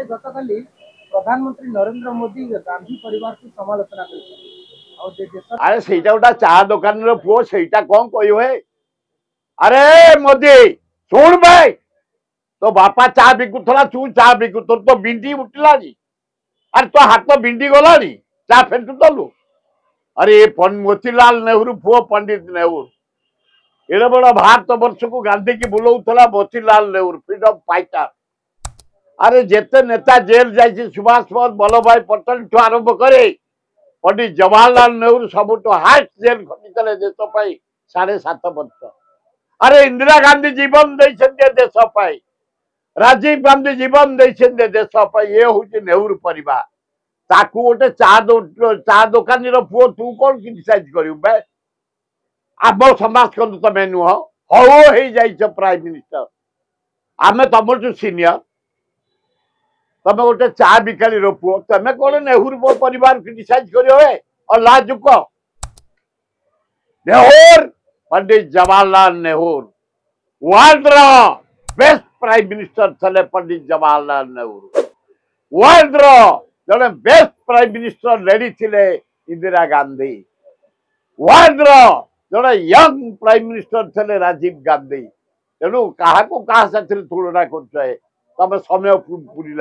गतकाली प्रधानमंत्री नरेंद्र मोदी गांधी परिवार की समालोचना कर अरे ସେଇଟା ଗୋଟା ଚା ଦୋକାନର ପୁଅ ସେଇଟା କଣ କହିବ ହେ? अरे मोदी सुन भाई तो बापा चा बिकुला तू चा बिकु तोर तो बिंदी उठलानी अरे तो हाथ बिंदी गलानी चा फेंटु तलु अरे मोतीलाल नेहरू पुओ पंडित नेहरू एड़े बड़ भारत वर्ष को गांधी की बुलाऊला मोतीलाल नेहरू फ्रीडम फाइटर अरे जेते नेता जेल जाइए सुभाष बोस वल्लभ भाई पटेल ठू आरंभ करे पंडित जवाहरलाल नेहरू सबुठ हास्ट जेल खटिले देश 7.5 वर्ष अरे इंदिरा गांधी जीवन देते देश राजीव गांधी जीवन देते देश ये हूँ नेहरू परिवार ताकू गोटे चा दोकानी पुओ तू कौन क्रिटिसाइज कर आम समाज को तमें नुह हौ हो प्राइम मिनिस्टर आम तुम सीनियर तमें गोटे चा बिकाली पुओ तमें कौन नेहरू परिवार क्रिटिसाइज कर और लाजुक Nehru Pandit Jawaharlal Nehru world best prime minister थे पंडित जवाहरलाल नेहरू वर्ल्ड जड़े बेस्ट प्राइम मिनिस्टर लेडी थे इंदिरा गांधी वर्ल्ड जड़े यंग प्राइम मिनिस्टर थे राजीव गांधी तेणु क्या तुलना कर समय पूरी